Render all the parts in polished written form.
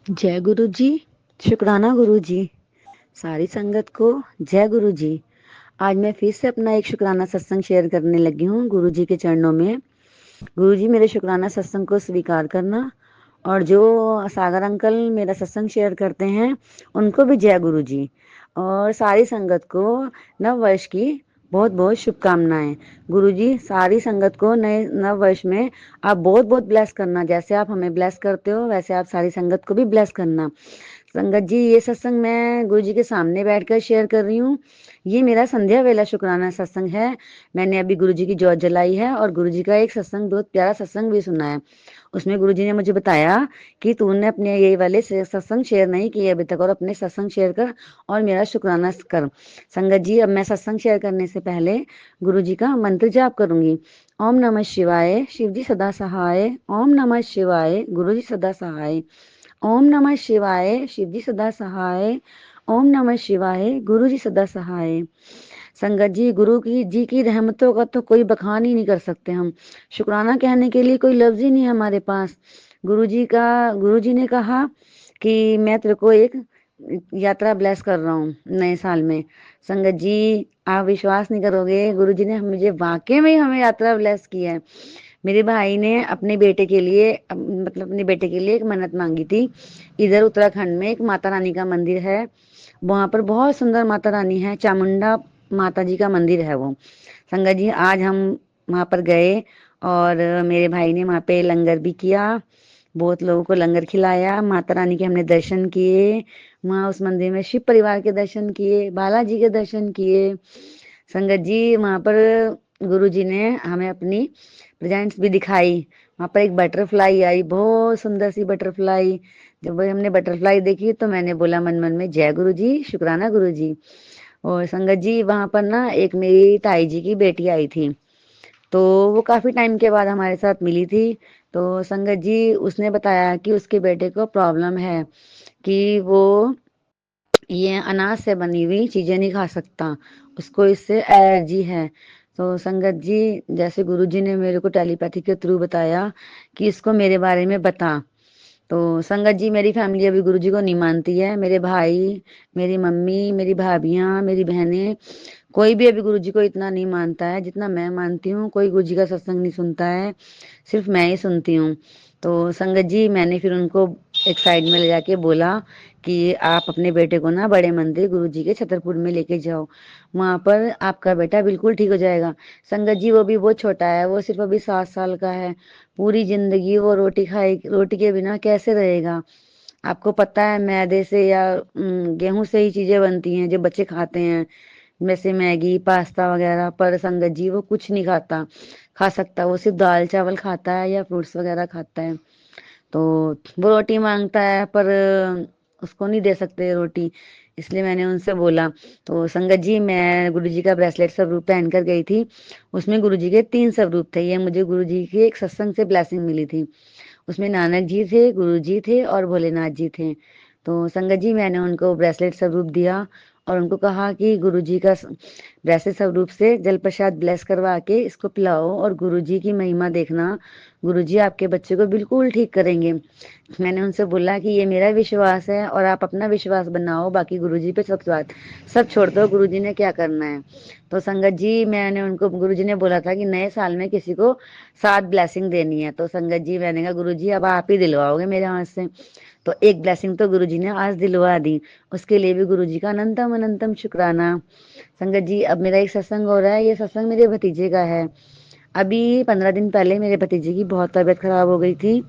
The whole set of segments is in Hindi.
जय गुरु जी। शुक्राना गुरु जी। सारी संगत को जय गुरु जी। आज मैं फिर से अपना एक शुक्राना सत्संग शेयर करने लगी हूँ गुरु जी के चरणों में। गुरु जी मेरे शुक्राना सत्संग को स्वीकार करना, और जो सागर अंकल मेरा सत्संग शेयर करते हैं उनको भी जय गुरु जी। और सारी संगत को नव वर्ष की बहुत बहुत शुभकामनाएं। गुरु जी सारी संगत को नए नव वर्ष में आप बहुत बहुत ब्लेस करना। जैसे आप हमें ब्लेस करते हो वैसे आप सारी संगत को भी ब्लेस करना। संगत जी ये सत्संग मैं गुरु जी के सामने बैठकर शेयर कर रही हूँ। ये मेरा संध्या वेला शुक्राना सत्संग है। मैंने अभी गुरु जी की ज्योत जलाई है और गुरु जी का एक सत्संग, बहुत प्यारा सत्संग भी सुना है। उसमें गुरु जी ने मुझे बताया कि तूने अपने ये वाले सत्संग शेयर नहीं किए अभी तक, और अपने सत्संग शेयर कर और मेरा शुक्राना कर। संगत जी अब मैं सत्संग शेयर करने से पहले गुरु जी का मंत्र जाप करूंगी। ओम नमः शिवाय, शिव जी सदा सहाय। ओम नमः शिवाय, गुरु जी सदा सहाय। ओम नमः शिवाय, शिव जी सदा सहाय। ओम नमः शिवाय, गुरु जी सदा सहाय। संगत जी गुरु की जी की रहमतों का तो कोई बखान ही नहीं कर सकते हम। शुक्राना कहने के लिए कोई लफ्ज ही नहीं है हमारे पास। गुरु जी ने कहा कि मैं तेरे को एक यात्रा ब्लेस कर रहा हूँ नए साल में। संगत जी आप विश्वास नहीं करोगे, गुरु जी ने मुझे वाकई में हमें यात्रा ब्लेस की है। मेरे भाई ने अपने बेटे के लिए मतलब अपने बेटे के लिए एक मन्नत मांगी थी। इधर उत्तराखंड में एक माता रानी का मंदिर है, वहां पर बहुत सुंदर माता रानी है, चामुंडा माता जी का मंदिर है वो। संगत जी आज हम वहां पर गए और मेरे भाई ने वहां पे लंगर भी किया, बहुत लोगों को लंगर खिलाया, माता रानी के हमने दर्शन किए। वहां उस मंदिर में शिव परिवार के दर्शन किए, बालाजी के दर्शन किए। संगत जी वहां पर गुरु जी ने हमें अपनी प्रेजेंट्स भी दिखाई। वहां पर एक बटरफ्लाई आई, बहुत सुंदर सी बटरफ्लाई। जब वही हमने बटरफ्लाई देखी तो मैंने बोला मन मन में जय गुरु जी, शुक्राना गुरु जी। और संगत जी वहां पर ना एक मेरी ताई जी की बेटी आई थी, तो वो काफी टाइम के बाद हमारे साथ मिली थी। तो संगत जी उसने बताया कि उसके बेटे को प्रॉब्लम है कि वो ये अनाज से बनी हुई चीजें नहीं खा सकता, उसको इससे एलर्जी है। तो संगत जी जैसे गुरु जी ने मेरे को टेलीपैथी के थ्रू बताया कि इसको मेरे बारे में बता। तो संगत जी मेरी फैमिली अभी गुरु जी को नहीं मानती है। मेरे भाई, मेरी मम्मी, मेरी भाभियां, मेरी बहनें, कोई भी अभी गुरु जी को इतना नहीं मानता है जितना मैं मानती हूँ। कोई गुरु जी का सत्संग नहीं सुनता है, सिर्फ मैं ही सुनती हूँ। तो संगत जी मैंने फिर उनको एक साइड में ले जाके बोला कि आप अपने बेटे को ना बड़े मंदिर गुरु जी के छतरपुर में लेके जाओ, वहां पर आपका बेटा बिल्कुल ठीक हो जाएगा। संगत जी वो भी बहुत छोटा है, वो सिर्फ अभी 7 साल का है। पूरी जिंदगी वो रोटी खाए, रोटी के बिना कैसे रहेगा। आपको पता है मैदे से या गेहूं से ही चीजें बनती हैं जो बच्चे खाते हैं, जैसे मैगी पास्ता वगैरह। पर संगत जी वो कुछ नहीं खा सकता, वो सिर्फ दाल चावल खाता है या फ्रूट्स वगैरह खाता है। तो वो रोटी मांगता है पर उसको नहीं दे सकते रोटी, इसलिए मैंने उनसे बोला। तो संगत जी मैं गुरु जी का ब्रेसलेट स्वरूप पहन कर गई थी, उसमें गुरु जी के 3 स्वरूप थे। ये मुझे गुरु जी के एक सत्संग से ब्लेसिंग मिली थी। उसमें नानक जी थे, गुरु जी थे और भोलेनाथ जी थे। तो संगत जी मैंने उनको ब्रेसलेट स्वरूप दिया और उनको कहा कि गुरु जी का ब्रेसलेट स्वरूप से जल प्रसाद ब्लेस करवा के इसको पिलाओ और गुरु जी की महिमा देखना, गुरु जी आपके बच्चे को बिल्कुल ठीक करेंगे। मैंने उनसे बोला कि ये मेरा विश्वास है और आप अपना विश्वास बनाओ, बाकी गुरुजी पे सब बात सब छोड़ दो, गुरुजी ने क्या करना है। तो संगत जी मैंने उनको, गुरुजी ने बोला था कि नए साल में किसी को 7 ब्लेसिंग देनी है। तो संगत जी मैंने कहा गुरुजी अब आप ही दिलवाओगे मेरे हाथ से। तो एक ब्लेसिंग तो गुरुजी ने आज दिलवा दी, उसके लिए भी गुरुजी का अनंतम अनंतम शुक्राना। संगत जी अब मेरा एक सत्संग हो रहा है, ये सत्संग मेरे भतीजे का है। अभी 15 दिन पहले मेरे भतीजे की बहुत तबीयत खराब हो गई थी,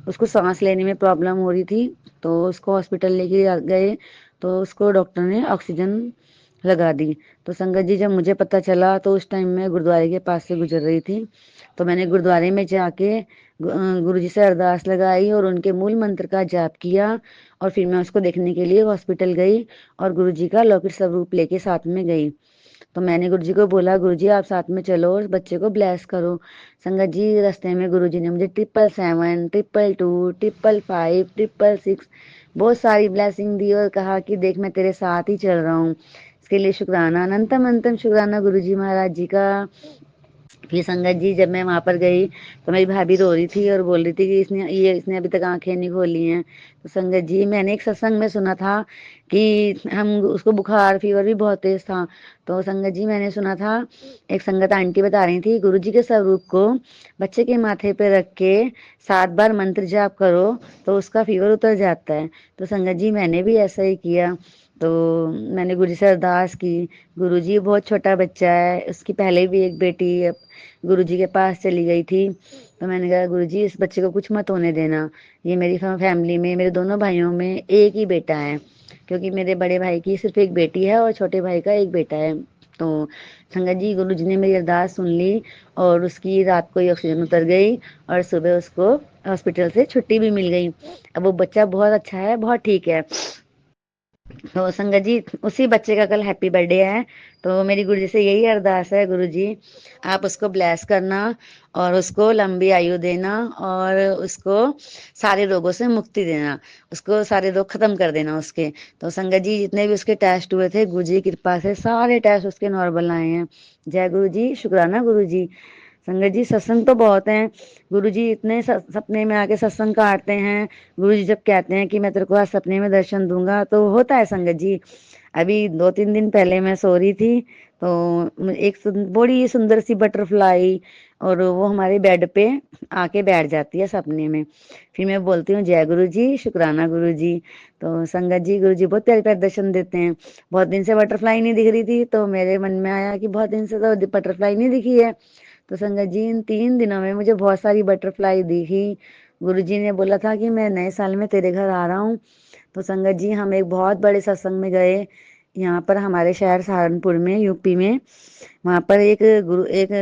उसको सांस लेने में प्रॉब्लम हो रही थी। तो उसको हॉस्पिटल लेके गए तो उसको डॉक्टर ने ऑक्सीजन लगा दी। तो संगत जी जब मुझे पता चला तो उस टाइम मैं गुरुद्वारे के पास से गुजर रही थी, तो मैंने गुरुद्वारे में जाके गुरु जी से अरदास लगाई और उनके मूल मंत्र का जाप किया। और फिर मैं उसको देखने के लिए हॉस्पिटल गई और गुरु जी का लौकिक स्वरूप लेके साथ में गई। तो मैंने गुरुजी को बोला गुरुजी आप साथ में चलो और बच्चे को ब्लेस करो। संगत जी रास्ते में गुरुजी ने मुझे 777, 222, 555, 666 बहुत सारी ब्लेसिंग दी और कहा कि देख मैं तेरे साथ ही चल रहा हूँ। इसके लिए शुक्राना, अनंतम अनंतम शुक्राना गुरुजी महाराज जी का। फिर संगत जी जब मैं वहां पर गई तो मेरी भाभी रो रही थी और बोल रही थी कि इसने अभी तक आंखें नहीं खोली हैं। तो संगत जी मैंने एक सत्संग में सुना था कि हम उसको बुखार फीवर भी बहुत तेज था। तो संगत जी मैंने सुना था, एक संगत आंटी बता रही थी, गुरु जी के स्वरूप को बच्चे के माथे पे रख के 7 बार मंत्र जाप करो तो उसका फीवर उतर जाता है। तो संगत जी मैंने भी ऐसा ही किया। तो मैंने गुरु जी से अरदास की। गुरु जी बहुत छोटा बच्चा है, उसकी पहले भी एक बेटी गुरु जी के पास चली गई थी। तो मैंने कहा गुरु जी इस बच्चे को कुछ मत होने देना। ये मेरी फैमिली में मेरे दोनों भाइयों में एक ही बेटा है, क्योंकि मेरे बड़े भाई की सिर्फ एक बेटी है और छोटे भाई का एक बेटा है। तो संगत जी गुरु जी ने मेरी अरदास सुन ली और उसकी रात को ही ऑक्सीजन उतर गई और सुबह उसको हॉस्पिटल से छुट्टी भी मिल गई। अब वो बच्चा बहुत अच्छा है, बहुत ठीक है। तो संगत जी उसी बच्चे का कल हैप्पी बर्थडे है। तो मेरी गुरु जी से यही अरदास है, गुरु जी आप उसको ब्लेस करना और उसको लंबी आयु देना और उसको सारे रोगों से मुक्ति देना, उसको सारे रोग खत्म कर देना उसके। तो संगत जी जितने भी उसके टेस्ट हुए थे गुरु जी की कृपा से सारे टेस्ट उसके नॉर्मल आए हैं। जय गुरु जी, शुक्राना गुरु जी। संगत जी सत्संग तो बहुत हैं, गुरु जी इतने सपने में आके सत्संग काटते हैं। गुरु जी जब कहते हैं कि मैं तेरे को आज सपने में दर्शन दूंगा तो होता है संगत जी। अभी 2-3 दिन पहले मैं सो रही थी तो एक बड़ी सुंदर सी बटरफ्लाई और वो हमारे बेड पे आके बैठ जाती है सपने में। फिर मैं बोलती हूँ जय गुरु जी, शुक्राना गुरु जी। तो संगत जी गुरु जी बहुत प्यारे प्यारे दर्शन देते हैं। बहुत दिन से बटरफ्लाई नहीं दिख रही थी तो मेरे मन में आया कि बहुत दिन से तो बटरफ्लाई नहीं दिखी है। तो संगत जी इन 3 दिनों में मुझे बहुत सारी बटरफ्लाई दिखी। गुरुजी ने बोला था कि मैं नए साल में तेरे घर आ रहा हूँ। तो संगत जी हम एक बहुत बड़े सत्संग में गए, यहाँ पर हमारे शहर सहारनपुर में, यूपी में। वहाँ पर एक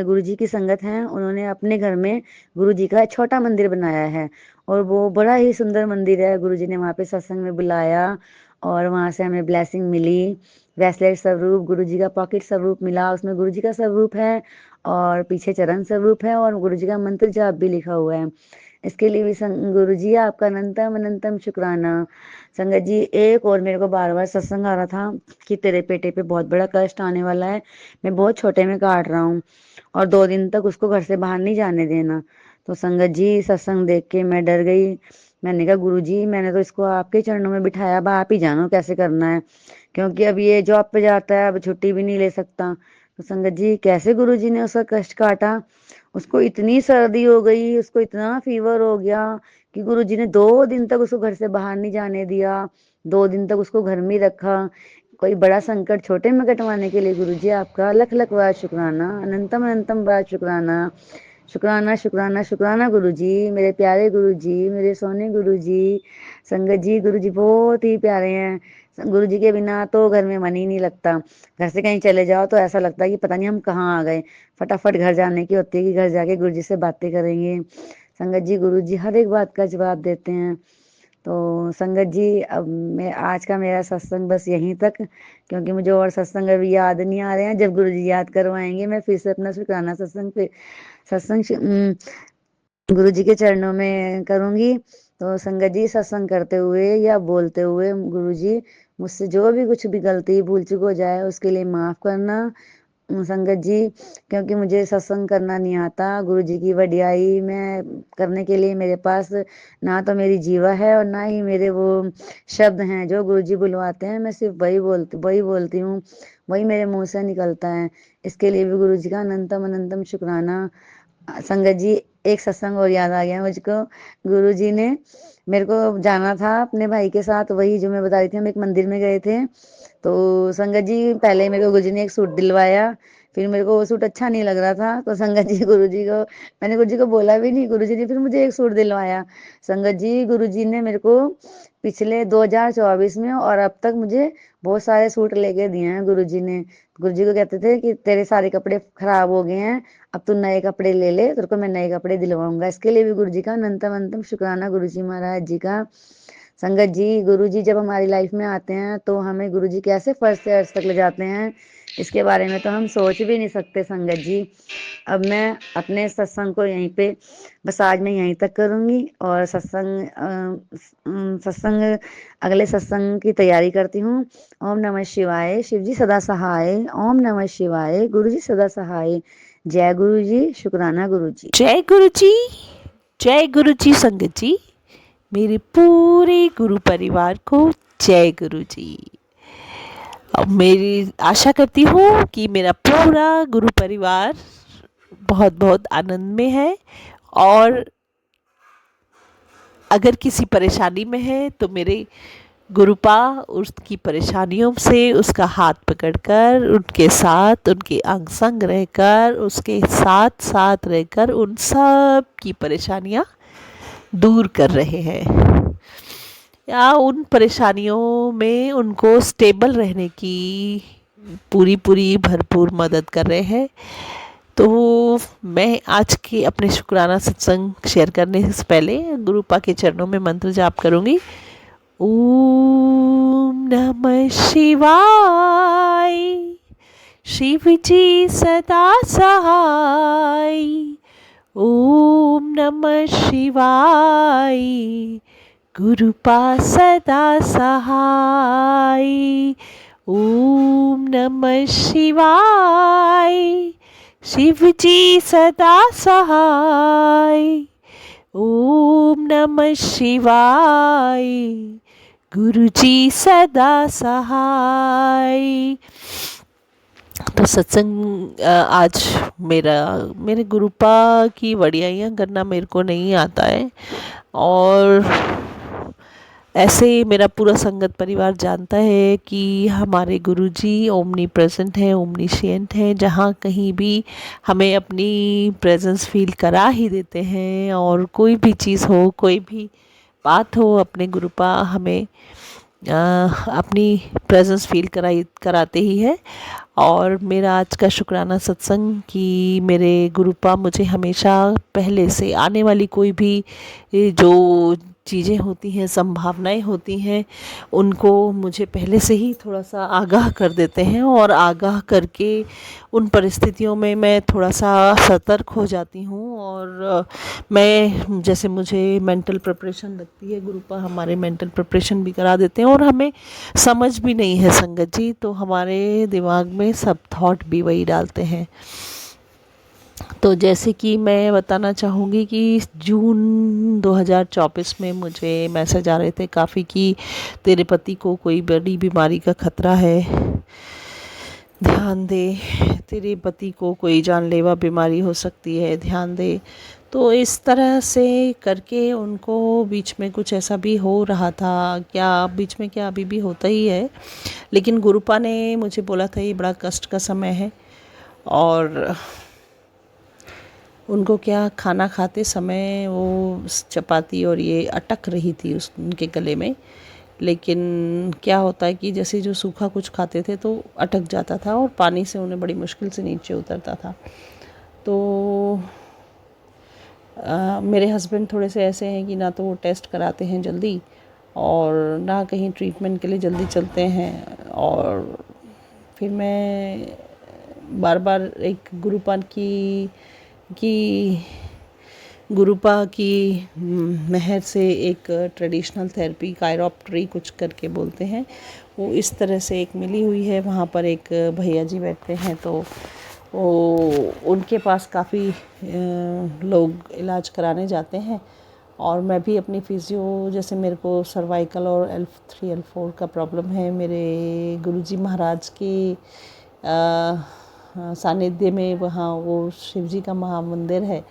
गुरु जी की संगत है, उन्होंने अपने घर में गुरु जी का छोटा मंदिर बनाया है और वो बड़ा ही सुंदर मंदिर है। गुरु जी ने वहाँ पे सत्संग में बुलाया और वहाँ से हमें ब्लेसिंग मिली। ब्रेसलेट स्वरूप गुरु जी का, पॉकेट स्वरूप मिला, उसमें गुरु जी का स्वरूप है और पीछे चरण स्वरूप है और गुरु जी का मंत्र जाप भी लिखा हुआ है। इसके लिए भी गुरु जी आपका अनंतम अनंतम शुक्राना। संगत जी एक और मेरे को बार बार सत्संग आ रहा था कि तेरे पेटे पे बहुत बड़ा कष्ट आने वाला है, मैं बहुत छोटे में काट रहा हूँ और 2 दिन तक उसको घर से बाहर नहीं जाने देना। तो संगत जी सत्संग देख के मैं डर गई। मैंने कहा गुरु जी मैंने तो इसको आपके चरणों में बिठाया, अब आप ही जानो कैसे करना है, क्योंकि अब ये जॉब पे जाता है, अब छुट्टी भी नहीं ले सकता। तो संगत जी कैसे गुरु जी ने उसका कष्ट काटा। उसको इतनी सर्दी हो गई, उसको इतना फीवर हो गया कि गुरु जी ने 2 दिन तक उसको घर से बाहर नहीं जाने दिया, 2 दिन तक उसको घर में रखा। कोई बड़ा संकट छोटे में कटवाने के लिए गुरु जी आपका लख लख बार शुक्राना, अनंतम अनंतम बार शुक्राना। शुक्राना शुक्राना शुक्राना गुरु जी, मेरे प्यारे गुरु जी, मेरे सोने गुरु जी। संगत जी गुरु जी बहुत ही प्यारे हैं। गुरु जी के बिना तो घर में मन ही नहीं लगता। घर से कहीं चले जाओ तो ऐसा लगता है कि पता नहीं हम कहाँ आ गए। फटाफट घर जाने की होती है कि घर जाके गुरु जी से बातें करेंगे। संगत जी गुरु जी हर एक बात का जवाब देते हैं। तो संगत जी अब मैं आज का मेरा सत्संग बस यहीं तक, क्योंकि मुझे और सत्संग अभी याद नहीं आ रहे हैं। जब गुरु जी याद करवाएंगे मैं फिर से अपना शुक्राना सत्संग पे सत्संग गुरु जी के चरणों में करूंगी। तो संगत जी सत्संग करते हुए या बोलते हुए गुरु जी मुझसे जो भी कुछ भी गलती भूल चूक हो जाए उसके लिए माफ करना संगत जी, क्योंकि मुझे सत्संग करना नहीं आता। गुरु जी की वडियाई में करने के लिए मेरे पास ना तो मेरी जीवा है और ना ही मेरे वो शब्द हैं जो गुरु जी बुलवाते हैं। मैं सिर्फ वही बोलती हूँ, वही मेरे मुंह से निकलता है। इसके लिए भी गुरु जी का अनंतम अनंतम शुक्राना। संगत जी एक सत्संग और याद आ गया मुझको। गुरु जी ने मेरे को जाना था अपने भाई के साथ, वही जो मैं बता रही थी, हम एक मंदिर में गए थे। तो संगत जी पहले मेरे को गुरु जी ने एक सूट दिलवाया, फिर मेरे को वो सूट अच्छा नहीं लग रहा था तो संगत जी गुरु जी को, मैंने गुरु जी को बोला भी नहीं, गुरु जी ने फिर मुझे एक सूट दिलवाया। संगत जी गुरु जी ने मेरे को पिछले 2024 में और अब तक मुझे बहुत सारे सूट लेके दिए हैं गुरु जी ने। गुरु जी को कहते थे कि तेरे सारे कपड़े खराब हो गए हैं, अब तू नए कपड़े ले ले, तेरे को मैं नए कपड़े दिलवाऊंगा। इसके लिए भी गुरु जी का अनंतम अनंतम शुक्राना गुरु जी महाराज जी का। संगत जी गुरु जी जब हमारी लाइफ में आते हैं तो हमें गुरु जी कैसे फर्श से अर्श तक ले जाते हैं, इसके बारे में तो हम सोच भी नहीं सकते संगत जी। अब मैं अपने सत्संग को यहीं पे बस आज मैं यहीं तक करूंगी और सत्संग अगले सत्संग की तैयारी करती हूँ। ओम नमः शिवाय, शिव जी सदा सहाय। ओम नमः शिवाय, गुरु जी सदा सहाय। जय गुरु जी, शुक्राना गुरु जी। जय गुरु जी, जय गुरु जी। संगत जी मेरे पूरे गुरु परिवार को जय गुरु जी। अब मेरी आशा करती हूँ कि मेरा पूरा गुरु परिवार बहुत बहुत आनंद में है, और अगर किसी परेशानी में है तो मेरे गुरुपा उसकी परेशानियों से उसका हाथ पकड़कर, उनके साथ, उनके अंग संग रहकर, उसके साथ साथ रहकर उन सब की परेशानियां दूर कर रहे हैं, या उन परेशानियों में उनको स्टेबल रहने की पूरी पूरी भरपूर मदद कर रहे हैं। तो मैं आज के अपने शुक्राना सत्संग शेयर करने से पहले गुरुपा के चरणों में मंत्र जाप करूंगी। ओम नमः शिवाय। शिव जी सदा सहाय। ओम नमः शिवाय। गुरुपा सदा सहाय। ओम नमः शिवाय। शिव जी सदा सहाय। ओम नमः शिवाय। गुरु जी सदा सहाय। तो सत्संग आज मेरे गुरुपा की वडियाइयाँ करना मेरे को नहीं आता है, और ऐसे मेरा पूरा संगत परिवार जानता है कि हमारे गुरुजी ओमनी प्रेजेंट हैं, ओमनीशिएंट हैं, जहाँ कहीं भी हमें अपनी प्रेजेंस फील करा ही देते हैं। और कोई भी चीज़ हो, कोई भी बात हो, अपने गुरुपा हमें अपनी प्रेजेंस फील कराते ही है। और मेरा आज का शुक्राना सत्संग कि मेरे गुरुपा मुझे हमेशा पहले से आने वाली कोई भी जो चीज़ें होती हैं, संभावनाएं होती हैं, उनको मुझे पहले से ही थोड़ा सा आगाह कर देते हैं, और आगाह करके उन परिस्थितियों में मैं थोड़ा सा सतर्क हो जाती हूँ। और मैं जैसे मुझे मेंटल प्रिपरेशन लगती है, गुरुपा हमारे मेंटल प्रिपरेशन भी करा देते हैं, और हमें समझ भी नहीं है संगत जी, तो हमारे दिमाग में सब थॉट भी वही डालते हैं। तो जैसे कि मैं बताना चाहूँगी कि जून 2024 में मुझे मैसेज आ रहे थे काफ़ी कि तेरे पति को कोई बड़ी बीमारी का खतरा है, ध्यान दे, तेरे पति को कोई जानलेवा बीमारी हो सकती है, ध्यान दे। तो इस तरह से करके उनको बीच में कुछ ऐसा भी हो रहा था, क्या बीच में, क्या अभी भी होता ही है, लेकिन गुरुपा ने मुझे बोला था ये बड़ा कष्ट का समय है। और उनको क्या, खाना खाते समय वो चपाती और ये अटक रही थी उनके गले में, लेकिन क्या होता है कि जैसे जो सूखा कुछ खाते थे तो अटक जाता था, और पानी से उन्हें बड़ी मुश्किल से नीचे उतरता था। तो मेरे हस्बैंड थोड़े से ऐसे हैं कि ना तो वो टेस्ट कराते हैं जल्दी, और ना कहीं ट्रीटमेंट के लिए जल्दी चलते हैं। और फिर मैं बार बार एक गुरुपा की मेहर से एक ट्रेडिशनल थेरेपी, कायरोप्ट्री कुछ करके बोलते हैं, वो इस तरह से एक मिली हुई है। वहाँ पर एक भैया जी बैठते हैं, तो वो उनके पास काफ़ी लोग इलाज कराने जाते हैं। और मैं भी अपनी फिजियो, जैसे मेरे को सर्वाइकल और L3 L4 का प्रॉब्लम है, मेरे गुरुजी महाराज के सानिध्य में वहाँ वो शिव जी का महामंदिर है,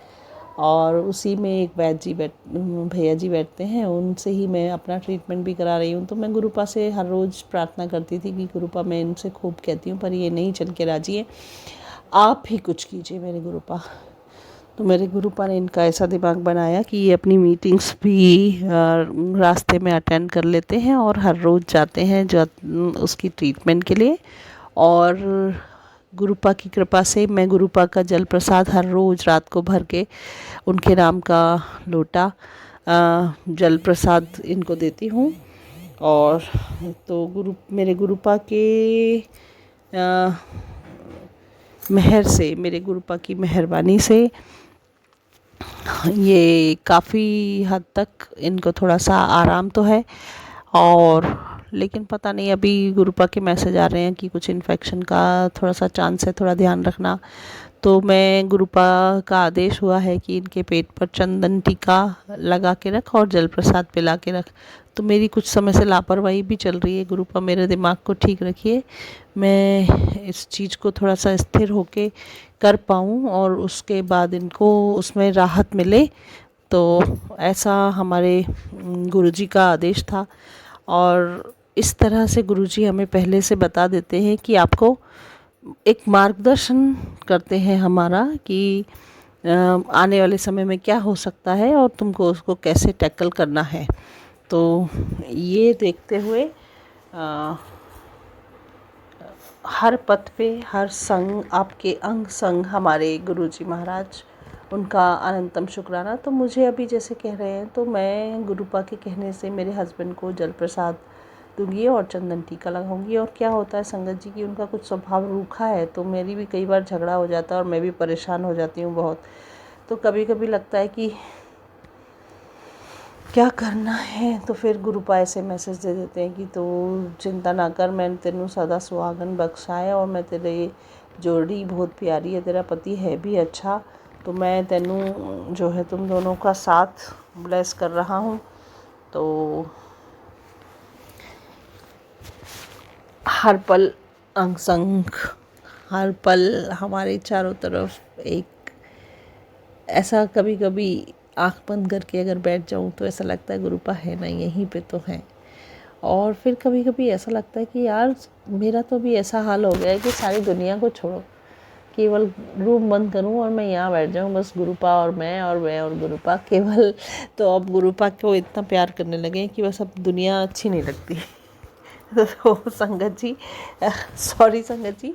और उसी में एक भैया जी बैठते हैं, उनसे ही मैं अपना ट्रीटमेंट भी करा रही हूँ। तो मैं गुरुपा से हर रोज़ प्रार्थना करती थी कि गुरुपा, मैं इनसे खूब कहती हूँ पर ये नहीं चल के राजी है, आप ही कुछ कीजिए मेरे गुरुपा। तो मेरे गुरुपा ने इनका ऐसा दिमाग बनाया कि ये अपनी मीटिंग्स भी रास्ते में अटेंड कर लेते हैं, और हर रोज़ जाते हैं उसकी ट्रीटमेंट के लिए। और गुरुपा की कृपा से मैं गुरुपा का जल प्रसाद हर रोज़ रात को भर के उनके नाम का लोटा जल प्रसाद इनको देती हूँ। और तो मेरे गुरुपा के मेहर से, मेरे गुरुपा की मेहरबानी से ये काफ़ी हद तक इनको थोड़ा सा आराम तो है, और लेकिन पता नहीं अभी गुरुपा के मैसेज आ रहे हैं कि कुछ इन्फेक्शन का थोड़ा सा चांस है, थोड़ा ध्यान रखना। तो मैं गुरुपा का आदेश हुआ है कि इनके पेट पर चंदन टीका लगा के रख और जल प्रसाद पिला के रख। तो मेरी कुछ समय से लापरवाही भी चल रही है। गुरुपा मेरे दिमाग को ठीक रखिए, मैं इस चीज़ को थोड़ा सा स्थिर होके कर पाऊँ और उसके बाद इनको उसमें राहत मिले। तो ऐसा हमारे गुरुजी का आदेश था। और इस तरह से गुरुजी हमें पहले से बता देते हैं कि आपको एक मार्गदर्शन करते हैं हमारा कि आने वाले समय में क्या हो सकता है और तुमको उसको कैसे टैकल करना है। तो ये देखते हुए हर पथ पे हर संग आपके अंग संग हमारे गुरुजी महाराज, उनका अनंतम शुक्राना। तो मुझे अभी जैसे कह रहे हैं तो मैं गुरुपा के कहने से मेरे हस्बैंड को जल प्रसाद दूंगी और चंदन टीका लगाऊंगी। और क्या होता है संगत जी कि उनका कुछ स्वभाव रूखा है, तो मेरी भी कई बार झगड़ा हो जाता है और मैं भी परेशान हो जाती हूँ बहुत। तो कभी कभी लगता है कि क्या करना है, तो फिर गुरुपा ऐसे मैसेज दे देते हैं कि तो चिंता ना कर, मैं तेनू सदा सुहागन बख्शाए और मैं तेरे जोड़ी बहुत प्यारी है, तेरा पति है भी अच्छा, तो मैं तेनू जो है तुम दोनों का साथ ब्लेस कर रहा हूँ। तो हर पल अंग संग, हर पल हमारे चारों तरफ एक ऐसा, कभी कभी आँख बंद करके अगर बैठ जाऊँ तो ऐसा लगता है गुरुपा है ना, यहीं पे तो है। और फिर कभी कभी ऐसा लगता है कि यार मेरा तो भी ऐसा हाल हो गया है कि सारी दुनिया को छोड़ो, केवल रूम बंद करूं और मैं यहाँ बैठ जाऊं, बस गुरुपा और मैं और गुरुपा केवल। तो अब गुरुपा को इतना प्यार करने लगे हैं कि बस अब दुनिया अच्छी नहीं लगती। तो संगत जी, सॉरी संगत जी,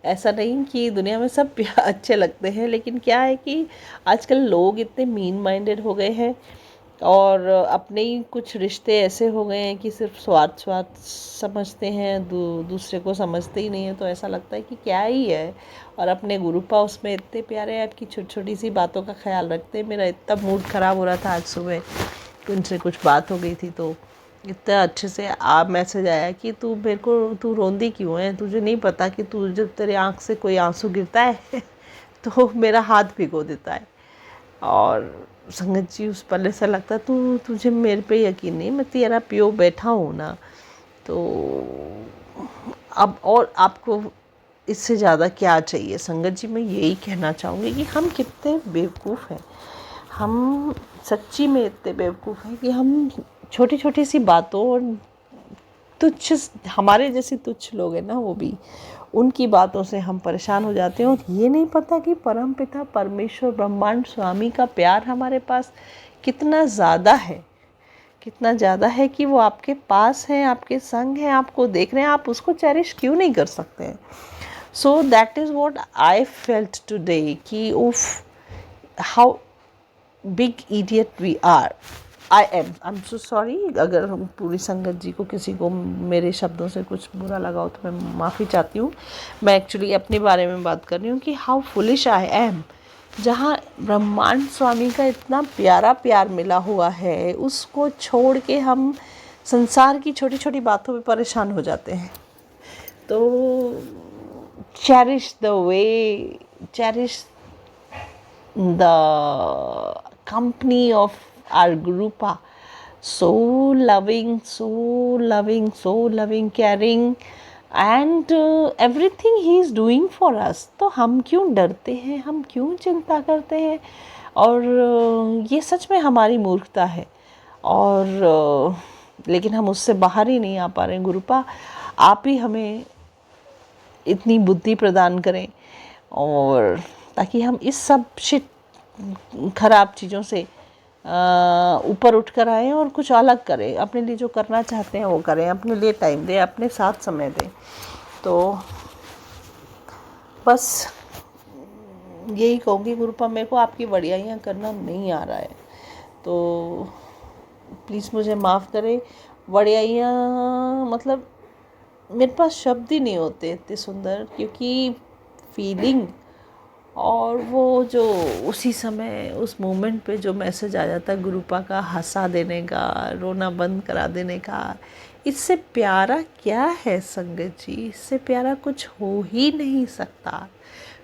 ऐसा नहीं कि दुनिया में सब अच्छे लगते हैं, लेकिन क्या है कि आजकल लोग इतने मीन माइंडेड हो गए हैं और अपने ही कुछ रिश्ते ऐसे हो गए हैं कि सिर्फ स्वार्थ स्वार्थ समझते हैं, दूसरे को समझते ही नहीं है। तो ऐसा लगता है कि क्या ही है। और अपने गुरुपा उसमें इतने प्यारे हैं, आपकी छोटी छोटी सी बातों का ख्याल रखते हैं। मेरा इतना मूड ख़राब हो रहा था आज सुबह, उनसे कुछ बात हो गई थी तो इतना अच्छे से आप मैसेज आया कि तू रोंदी क्यों है, तुझे नहीं पता कि तू जब तेरे आँख से कोई आंसू गिरता है तो मेरा हाथ भिगो देता है। और संगत जी उस पल ऐसा लगता है तुझे मेरे पे यकीन नहीं, मैं तेरा पियो बैठा हूँ ना। तो अब और आपको इससे ज़्यादा क्या चाहिए संगत जी। मैं यही कहना चाहूँगी कि हम कितने बेवकूफ़ हैं, हम सच्ची में इतने बेवकूफ़ हैं कि हम छोटी छोटी सी बातों और तुच्छ, हमारे जैसे तुच्छ लोग हैं ना, वो भी उनकी बातों से हम परेशान हो जाते हैं। और ये नहीं पता कि परम पिता परमेश्वर ब्रह्मांड स्वामी का प्यार हमारे पास कितना ज़्यादा है, कितना ज़्यादा है कि वो आपके पास हैं, आपके संग हैं, आपको देख रहे हैं, आप उसको चेरिश क्यों नहीं कर सकते हैं। So that is what I felt today कि उफ, how big idiot we are. I am so sorry अगर पूरी संगत जी को किसी को मेरे शब्दों से कुछ बुरा लगा हो तो मैं माफ़ी चाहती हूँ। मैं एक्चुअली अपने बारे में बात कर रही हूँ कि हाउ फुलिश आई एम। जहाँ ब्रह्मांड स्वामी का इतना प्यारा प्यार मिला हुआ है, उसको छोड़ के हम संसार की छोटी छोटी बातों पे परेशान हो जाते हैं। तो cherish the way, cherish the company of our Gurupa, so loving, so loving, so loving, caring and everything he is doing for us। तो हम क्यों डरते हैं, हम क्यों चिंता करते हैं। और ये सच में हमारी मूर्खता है। और लेकिन हम उससे बाहर ही नहीं आ पा रहे हैं। गुरुपा आप ही हमें इतनी बुद्धि प्रदान करें और ताकि हम इस सब खराब चीज़ों से ऊपर उठ कर आएँ और कुछ अलग करें, अपने लिए जो करना चाहते हैं वो करें, अपने लिए टाइम दें, अपने साथ समय दें। तो बस यही कहूँगी गुरुपा, मेरे को आपकी बढ़ियाइयाँ करना नहीं आ रहा है, तो प्लीज़ मुझे माफ़ करें। बढ़ियाइयाँ मतलब मेरे पास शब्द ही नहीं होते इतने सुंदर, क्योंकि फीलिंग और वो जो उसी समय उस मोमेंट पे जो मैसेज आ जाता है गुरुपा का, हंसा देने का, रोना बंद करा देने का, इससे प्यारा क्या है संगत जी, इससे प्यारा कुछ हो ही नहीं सकता,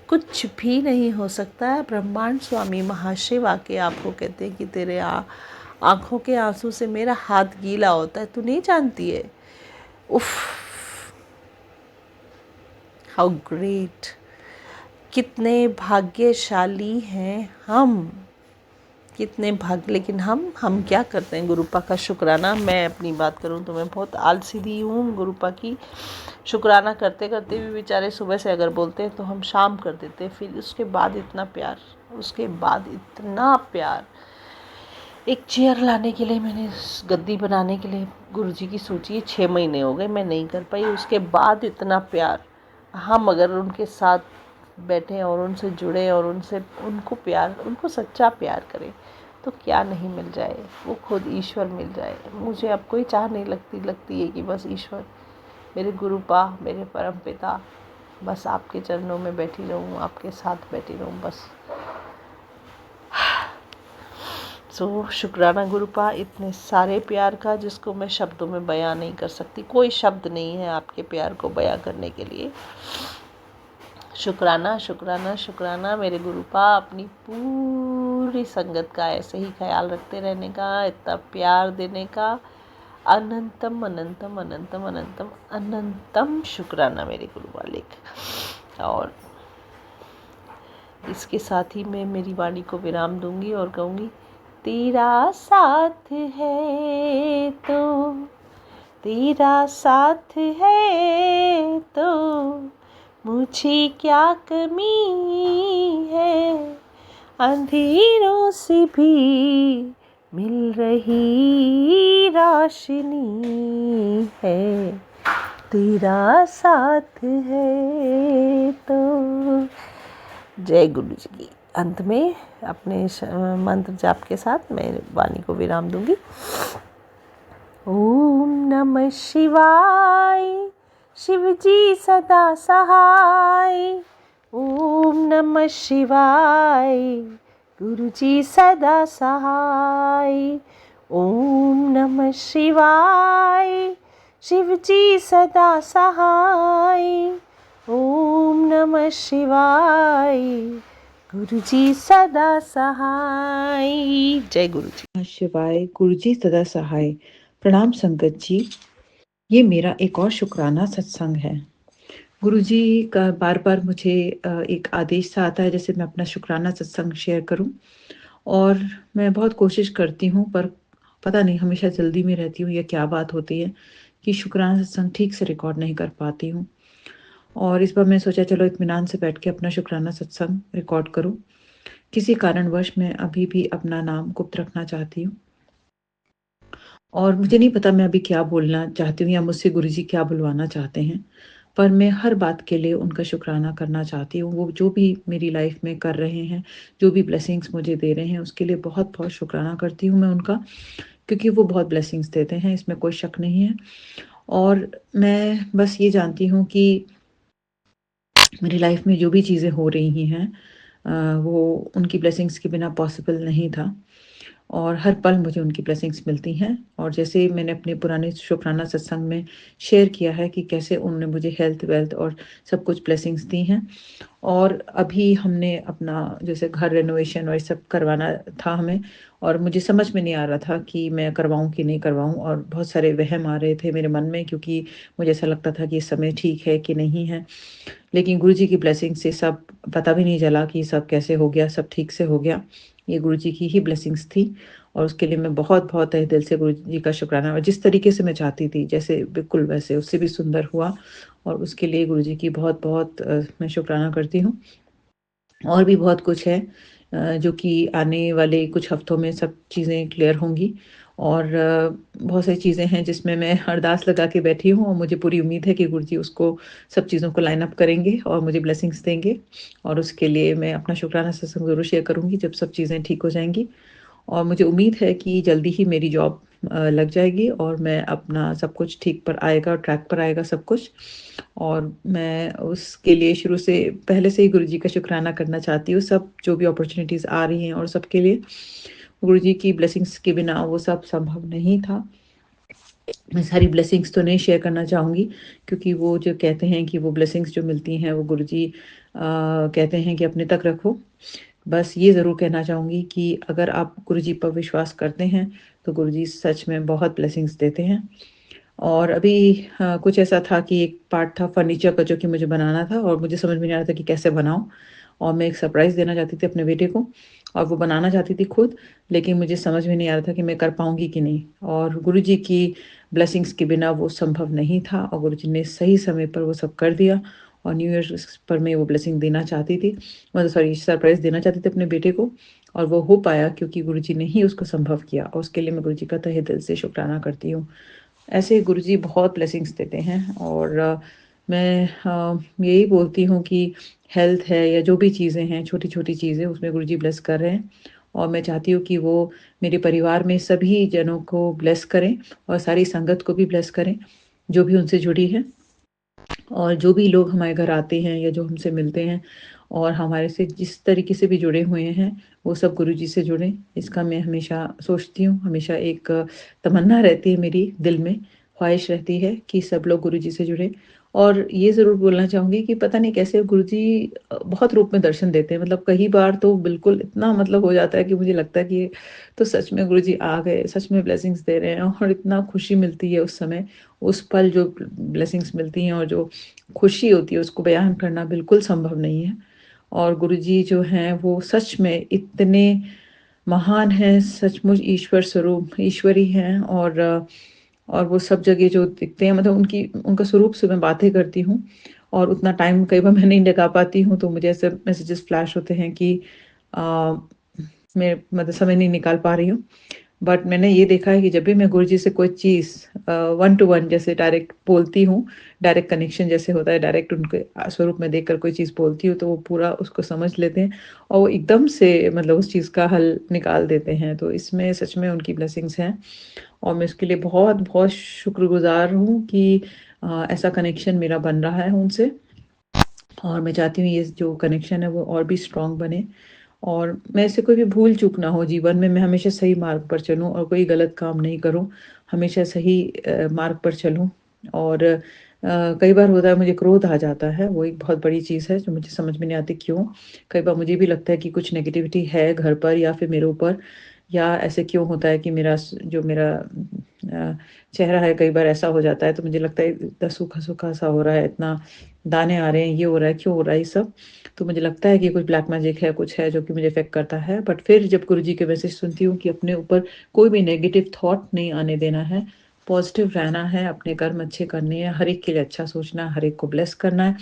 कुछ भी नहीं हो सकता है। ब्रह्मांड स्वामी महाशिव आके आपको कहते हैं कि तेरे आँखों के आंसू से मेरा हाथ गीला होता है, तू नहीं जानती है। उफ, हाउ ग्रेट, कितने भाग्यशाली हैं हम, कितने भाग। लेकिन हम क्या करते हैं, गुरुपा का शुक्राना। मैं अपनी बात करूं तो मैं बहुत आलसी दी हूँ गुरुपा की। शुक्राना करते करते भी बेचारे सुबह से अगर बोलते हैं तो हम शाम कर देते हैं। फिर उसके बाद इतना प्यार, उसके बाद इतना प्यार। एक चेयर लाने के लिए मैंने, गद्दी बनाने के लिए गुरुजी की सोचिए 6 महीने हो गए, मैं नहीं कर पाई। उसके बाद इतना प्यार। हम अगर उनके साथ बैठे और उनसे जुड़े और उनको प्यार, उनको सच्चा प्यार करें तो क्या नहीं मिल जाए, वो खुद ईश्वर मिल जाए। मुझे अब कोई चाह नहीं लगती है कि बस ईश्वर, मेरे गुरुपा, मेरे परम पिता, बस आपके चरणों में बैठी रहूं, आपके साथ बैठी रहूं बस। शुक्राना गुरुपा इतने सारे प्यार का जिसको मैं शब्दों में बयां नहीं कर सकती। कोई शब्द नहीं है आपके प्यार को बयां करने के लिए। शुक्राना शुक्राना शुक्राना मेरे गुरुपा, अपनी पूरी संगत का ऐसे ही ख्याल रखते रहने का, इतना प्यार देने का। अनंतम अनंतम अनंतम अनंतम अनंतम शुक्राना मेरे गुरु वालिक। और इसके साथ ही मैं मेरी वाणी को विराम दूंगी और कहूँगी, तेरा साथ है तो, तेरा साथ है तो मुझे क्या कमी है, अंधेरों से भी मिल रही रोशनी है, तेरा साथ है तो। जय गुरु जी की। अंत में अपने मंत्र जाप के साथ मैं वाणी को विराम दूंगी। ओम नमः शिवाय, शिव जी सदा सहाय। ओम नमः शिवाय, गुरु जी सदा सहाय। ओम नमः शिवाय, शिव जी सदा सहाय। ओम नमः शिवाय, गुरु जी सदा सहाय। जय गुरु जी। शिवाय, गुरु जी सदा सहाय। प्रणाम संगत जी, ये मेरा एक और शुक्राना सत्संग है। गुरु जी का बार बार मुझे एक आदेश सा आता है जैसे मैं अपना शुक्राना सत्संग शेयर करूं, और मैं बहुत कोशिश करती हूं, पर पता नहीं हमेशा जल्दी में रहती हूँ या क्या बात होती है कि शुक्राना सत्संग ठीक से रिकॉर्ड नहीं कर पाती हूँ। और इस बार मैं सोचा चलो इत्मीनान से बैठ के अपना शुक्राना सत्संग रिकॉर्ड करूं। किसी कारणवश मैं अभी भी अपना नाम गुप्त रखना चाहती हूँ, और मुझे नहीं पता मैं अभी क्या बोलना चाहती हूँ या मुझसे गुरुजी क्या बुलवाना चाहते हैं, पर मैं हर बात के लिए उनका शुक्राना करना चाहती हूँ। वो जो भी मेरी लाइफ में कर रहे हैं, जो भी ब्लेसिंग्स मुझे दे रहे हैं, उसके लिए बहुत बहुत शुक्राना करती हूँ मैं उनका, क्योंकि वो बहुत ब्लेसिंग्स देते हैं, इसमें कोई शक नहीं है। और मैं बस ये जानती हूँ कि मेरी लाइफ में जो भी चीज़ें हो रही हैं वो उनकी ब्लेसिंग्स के बिना पॉसिबल नहीं था, और हर पल मुझे उनकी ब्लेसिंग्स मिलती हैं। और जैसे मैंने अपने पुराने शुक्राना सत्संग में शेयर किया है कि कैसे उन्होंने मुझे हेल्थ वेल्थ और सब कुछ ब्लेसिंग्स दी हैं, और अभी हमने अपना जैसे घर रेनोवेशन और ये सब करवाना था हमें, और मुझे समझ में नहीं आ रहा था कि मैं करवाऊँ कि नहीं करवाऊँ, और बहुत सारे वहम आ रहे थे मेरे मन में, क्योंकि मुझे ऐसा लगता था कि ये समय ठीक है कि नहीं है। लेकिन गुरुजी की ब्लेसिंग से सब पता भी नहीं चला कि सब कैसे हो गया, सब ठीक से हो गया। ये गुरुजी की ही ब्लेसिंग्स थी, और उसके लिए मैं बहुत बहुत तहे दिल से गुरुजी का शुक्राना, और जिस तरीके से मैं चाहती थी जैसे बिल्कुल वैसे उससे भी सुंदर हुआ, और उसके लिए गुरुजी की बहुत बहुत मैं शुक्राना करती हूँ। और भी बहुत कुछ है जो कि आने वाले कुछ हफ्तों में सब चीज़ें क्लियर होंगी, और बहुत सारी चीज़ें हैं जिसमें मैं अरदास लगा के बैठी हूँ, और मुझे पूरी उम्मीद है कि गुरुजी उसको सब चीज़ों को लाइन अप करेंगे और मुझे ब्लेसिंग्स देंगे, और उसके लिए मैं अपना शुक्राना सत्संग ज़रूर शेयर करूँगी जब सब चीज़ें ठीक हो जाएँगी। और मुझे उम्मीद है कि जल्दी ही मेरी जॉब लग जाएगी, और मैं अपना सब कुछ ठीक पर आएगा, ट्रैक पर आएगा सब कुछ, और मैं उसके लिए शुरू से पहले से ही गुरुजी का शुक्राना करना चाहती हूँ। सब जो भी अपॉर्चुनिटीज़ आ रही हैं और सबके लिए गुरुजी की ब्लेसिंग्स के बिना वो सब संभव नहीं था। मैं सारी ब्लेसिंग्स तो नहीं शेयर करना चाहूँगी, क्योंकि वो जो कहते हैं कि वो ब्लेसिंग्स जो मिलती हैं वो गुरुजी कहते हैं कि अपने तक रखो। बस ये ज़रूर कहना चाहूँगी कि अगर आप गुरुजी पर विश्वास करते हैं, तो गुरुजी सच में बहुत ब्लेसिंग्स देते हैं। और अभी कुछ ऐसा था कि एक पार्ट था फर्नीचर का जो कि मुझे बनाना था और मुझे समझ में नहीं आ रहा था कि कैसे बनाऊँ। और मैं एक सरप्राइज़ देना चाहती थी अपने बेटे को और वो बनाना चाहती थी खुद, लेकिन मुझे समझ में नहीं आ रहा था कि मैं कर पाऊँगी कि नहीं। और गुरुजी की ब्लेसिंग्स के बिना वो संभव नहीं था और गुरुजी ने सही समय पर वो सब कर दिया। और न्यू ईयर्स पर मैं वो ब्लेसिंग देना चाहती थी, मतलब सॉरी सरप्राइज़ देना चाहती थी अपने बेटे को, और वो हो पाया क्योंकि गुरुजी ने ही उसको संभव किया और उसके लिए मैं गुरुजी का तहे दिल से शुक्राना करती हूँ। ऐसे गुरुजी बहुत ब्लेसिंग्स देते हैं और मैं यही बोलती हूँ कि हेल्थ है या जो भी चीज़ें हैं, छोटी-छोटी चीज़ें उसमें गुरुजी ब्लेस कर रहे हैं और मैं चाहती हूँ कि वो मेरे परिवार में सभी जनों को ब्लेस करें और सारी संगत को भी ब्लेस करें, जो भी उनसे जुड़ी है। और जो भी लोग हमारे घर आते हैं या जो हमसे मिलते हैं और हमारे से जिस तरीके से भी जुड़े हुए हैं, वो सब गुरुजी से जुड़ें। इसका मैं हमेशा सोचती हूँ, हमेशा एक तमन्ना रहती है मेरी दिल में, ख्वाहिश रहती है कि सब लोग गुरुजी से जुड़ें। और ये ज़रूर बोलना चाहूँगी कि पता नहीं कैसे गुरुजी बहुत रूप में दर्शन देते हैं। मतलब कई बार तो बिल्कुल इतना मतलब हो जाता है कि मुझे लगता है कि तो सच में गुरुजी आ गए, सच में ब्लेसिंग्स दे रहे हैं और इतना खुशी मिलती है उस समय, उस पल जो ब्लेसिंग्स मिलती हैं और जो खुशी होती है उसको बयान करना बिल्कुल संभव नहीं है। और गुरुजी जो हैं वो सच में इतने महान हैं, सचमुच ईश्वर स्वरूप ईश्वरी हैं और वो सब जगह जो दिखते हैं, मतलब उनकी उनका स्वरूप से मैं बातें करती हूँ और उतना टाइम कई बार मैं नहीं लगा पाती हूँ, तो मुझे ऐसे मैसेजेस फ्लैश होते हैं कि अ, मैं मतलब समय नहीं निकाल पा रही हूँ। बट मैंने ये देखा है कि जब भी मैं गुरुजी से कोई चीज़ वन टू वन जैसे डायरेक्ट बोलती हूँ, डायरेक्ट कनेक्शन जैसे होता है, डायरेक्ट उनके स्वरूप में देखकर कोई चीज़ बोलती हूँ, तो वो पूरा उसको समझ लेते हैं और वो एकदम से मतलब उस चीज़ का हल निकाल देते हैं। तो इसमें सच में उनकी ब्लेसिंग्स हैं और मैं उसके लिए बहुत-बहुत शुक्रगुज़ार हूँ कि ऐसा कनेक्शन मेरा बन रहा है उनसे और मैं चाहती हूँ ये जो कनेक्शन है वो और भी स्ट्रॉन्ग बने और मेरे से कोई भी भूल-चूक ना हो जीवन में, मैं हमेशा सही मार्ग पर चलूँ और कोई गलत काम नहीं करूँ, हमेशा सही मार्ग पर चलूँ। और कई बार होता है मुझे क्रोध आ जाता है, वो एक बहुत बड़ी चीज़ है जो मुझे समझ में नहीं आती क्यों? कई बार मुझे भी लगता है कि कुछ नेगेटिविटी है घर पर या फिर मेरे ऊपर या ऐसे क्यों होता है कि मेरा चेहरा है कई बार ऐसा हो जाता है, तो मुझे लगता है इतना सूखा-सूखा सा हो रहा है, इतना दाने आ रहे हैं, ये हो रहा है, क्यों हो रहा है ये सब? तो मुझे लगता है कि कुछ ब्लैक मैजिक है, कुछ है जो कि मुझे इफ़ेक्ट करता है। बट फिर जब गुरुजी के मैसेज सुनती हूँ कि अपने ऊपर कोई भी नेगेटिव थॉट नहीं आने देना है, पॉज़िटिव रहना है, अपने कर्म अच्छे करने हैं, हर एक के लिए अच्छा सोचना है, हर एक को ब्लेस करना है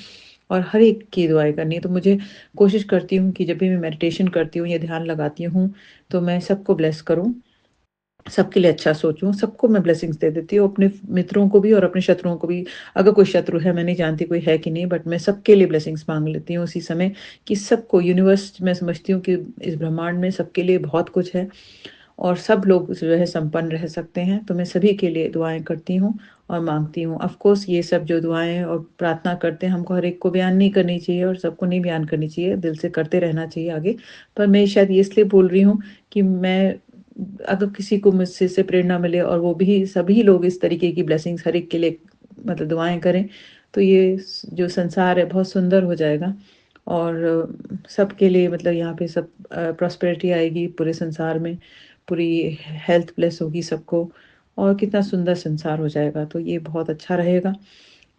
और हर एक की दुआएँ करनी है। तो मुझे कोशिश करती हूँ कि जब भी मैं मेडिटेशन करती हूँ या ध्यान लगाती हूँ, तो मैं सबको ब्लेस करूँ, सबके लिए अच्छा सोचूँ, सबको मैं ब्लेसिंग्स दे देती हूँ, अपने मित्रों को भी और अपने शत्रुओं को भी। अगर कोई शत्रु है, मैं नहीं जानती कोई है कि नहीं, बट मैं सबके लिए ब्लेसिंग्स माँग लेती हूँ उसी समय कि सबको यूनिवर्स मैं समझती हूँ कि इस ब्रह्मांड में सबके लिए बहुत कुछ है और सब लोग जो है संपन्न रह सकते हैं, तो मैं सभी के लिए दुआएँ करती हूँ और माँगती हूँ। ऑफ़ कोर्स ये सब जो दुआएँ और प्रार्थना करते हैं, हमको हर एक को बयान नहीं करनी चाहिए और सबको नहीं बयान करनी चाहिए, दिल से करते रहना चाहिए आगे। पर मैं शायद ये इसलिए बोल रही हूँ कि मैं अगर किसी को मुझसे से प्रेरणा मिले और वो भी सभी लोग इस तरीके की ब्लेसिंग्स हर एक के लिए मतलब दुआएँ करें, तो ये जो संसार है बहुत सुंदर हो जाएगा और सबके लिए मतलब यहाँ पे सब प्रॉस्पेरिटी आएगी पूरे संसार में, पूरी हेल्थ ब्लेस होगी सबको और कितना सुंदर संसार हो जाएगा, तो ये बहुत अच्छा रहेगा।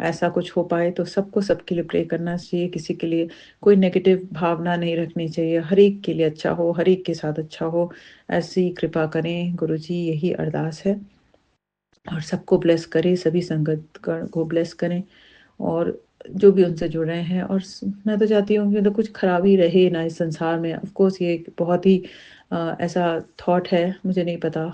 ऐसा कुछ हो पाए तो सबको सबके लिए प्रे करना चाहिए, किसी के लिए कोई नेगेटिव भावना नहीं रखनी चाहिए, हर एक के लिए अच्छा हो, हर एक के साथ अच्छा हो, ऐसी कृपा करें गुरुजी, यही अरदास है। और सबको ब्लेस करें, सभी संगत गण को ब्लेस करें और जो भी उनसे जुड़ रहे हैं और मैं तो चाहती हूँ कि मतलब कुछ खराबी रहे ना इस संसार में। ऑफ़ कोर्स ये एक बहुत ही ऐसा थॉट है, मुझे नहीं पता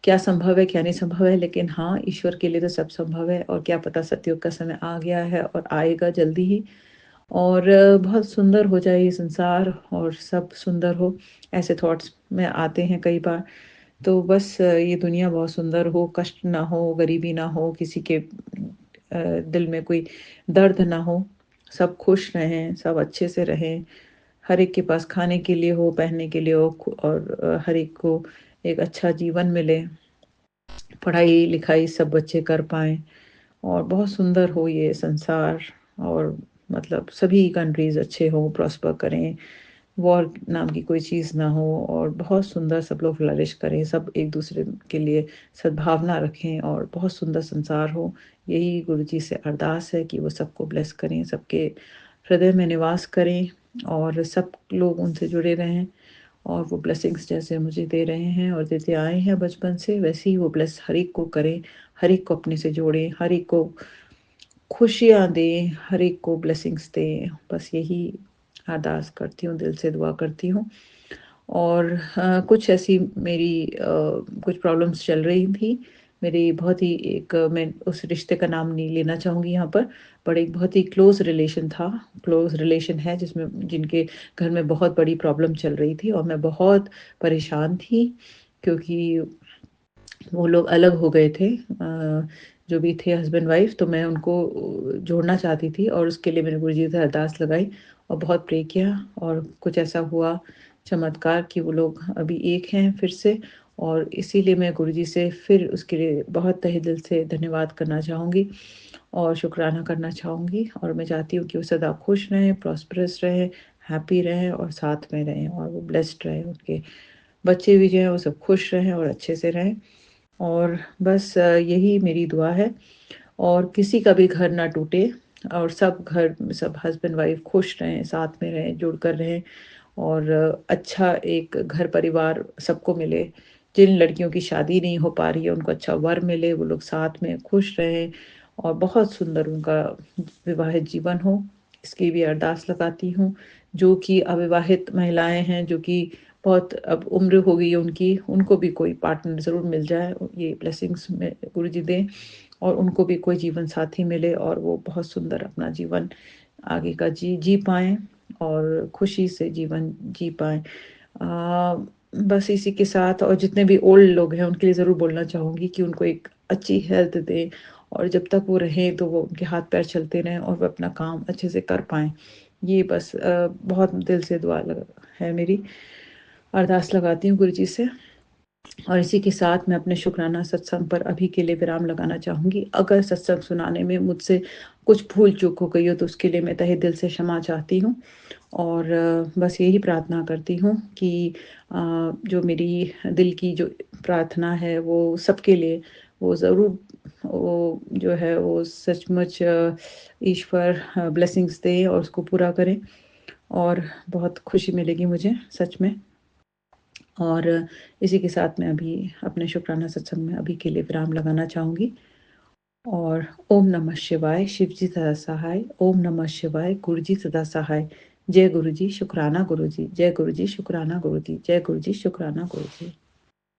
क्या संभव है, क्या नहीं संभव है, लेकिन हाँ, ईश्वर के लिए तो सब संभव है और क्या पता सतयुग का समय आ गया है और आएगा जल्दी ही और बहुत सुंदर हो जाए ये संसार और सब सुंदर हो, ऐसे थॉट्स में आते हैं कई बार। तो बस ये दुनिया बहुत सुंदर हो, कष्ट ना हो, गरीबी ना हो, किसी के दिल में कोई दर्द ना हो, सब खुश रहें, सब अच्छे से रहें, हर एक के पास खाने के लिए हो, पहनने के लिए हो और हर एक को एक अच्छा जीवन मिले। पढ़ाई लिखाई सब बच्चे कर पाएँ और बहुत सुंदर हो ये संसार, और मतलब सभी कंट्रीज़ अच्छे हों, प्रॉस्पर करें, वॉर नाम की कोई चीज़ ना हो, और बहुत सुंदर सब लोग फ्लरिश करें, सब एक-दूसरे के लिए सद्भावना रखें और बहुत सुंदर संसार हो। यही गुरुजी से अरदास है कि वो सबको ब्लेस करें, सबके हृदय में निवास करें और सब लोग उनसे जुड़े रहें, और वो ब्लेसिंग्स जैसे मुझे दे रहे हैं और देते आए हैं बचपन से, वैसे ही वो ब्लेस हर एक को करें, हर एक को अपने से जोड़ें, हर एक को खुशियाँ दें, हर एक को ब्लेसिंग्स दें। बस यही अरदास करती हूँ, दिल से दुआ करती हूँ। और कुछ ऐसी मेरी कुछ प्रॉब्लम्स चल रही थी। मेरी बहुत ही एक मैं उस रिश्ते का नाम नहीं लेना चाहूँगी यहाँ पर, बट एक बहुत ही क्लोज़ रिलेशन था, क्लोज़ रिलेशन है जिसमें जिनके घर में बहुत बड़ी प्रॉब्लम चल रही थी और मैं बहुत परेशान थी, क्योंकि वो लोग अलग हो गए थे, जो भी थे हस्बैंड वाइफ, तो मैं उनको जोड़ना चाहती थी और उसके लिए मैंने गुरुजी से अरदास लगाई और बहुत प्रे किया, और कुछ ऐसा हुआ चमत्कार कि वो लोग अभी एक हैं फिर से, और इसीलिए मैं गुरुजी से फिर उसके लिए बहुत तहे दिल से धन्यवाद करना चाहूँगी और शुक्राना करना चाहूँगी, और मैं चाहती हूँ कि वो सदा खुश रहें, प्रॉस्परस रहें, हैप्पी रहें और साथ में रहें, और वो ब्लेस्ड रहें, उनके बच्चे भी जो हैं वो सब खुश रहें और अच्छे से रहें। और बस यही मेरी दुआ है, और किसी का भी घर ना टूटे, और सब हस्बैंड वाइफ खुश रहें, साथ में रहें, जुड़कर रहें, और अच्छा एक घर परिवार सबको मिले। जिन लड़कियों की शादी नहीं हो पा रही है उनको अच्छा वर मिले, वो लोग साथ में खुश रहें और बहुत सुंदर उनका विवाहित जीवन हो, इसकी भी अरदास लगाती हूँ। जो कि अविवाहित महिलाएँ हैं, जो कि बहुत अब उम्र हो गई है उनकी, उनको भी कोई पार्टनर ज़रूर मिल जाए, ये ब्लेसिंग्स में गुरुजी दें, और उनको भी कोई जीवन साथी मिले और वो बहुत सुंदर अपना जीवन आगे का जी पाएँ और खुशी से जीवन जी पाएँ। बस इसी के साथ, और जितने भी ओल्ड लोग हैं उनके लिए ज़रूर बोलना चाहूँगी कि उनको एक अच्छी हेल्थ दें, और जब तक वो रहें तो वो उनके हाथ-पैर चलते रहें और वो अपना काम अच्छे से कर पाएँ। ये बस बहुत दिल से दुआ है मेरी, अरदास लगाती हूँ गुरुजी से। और इसी के साथ मैं अपने शुक्राना सत्संग पर अभी के लिए विराम लगाना चाहूँगी। अगर सत्संग सुनाने में मुझसे कुछ भूल-चूक हो गई हो तो उसके लिए मैं तहे दिल से क्षमा चाहती हूँ, और बस यही प्रार्थना करती हूँ कि जो मेरी दिल की जो प्रार्थना है वो सबके लिए, वो ज़रूर वो जो है वो सचमुच ईश्वर ब्लेसिंग्स दे और उसको पूरा करें, और बहुत खुशी मिलेगी मुझे सच में। और इसी के साथ मैं अभी अपने शुक्राना सत्संग में अभी के लिए विराम लगाना चाहूँगी, और ओम नमः शिवाय, शिव जी सदा सहाय, ओम नमः शिवाय, गुरु जी सदा सहाय, जय गुरु जी, शुक्राना गुरु जी, जय गुरु जी, शुक्राना गुरु जी, जय गुरु जी, शुक्राना गुरु जी।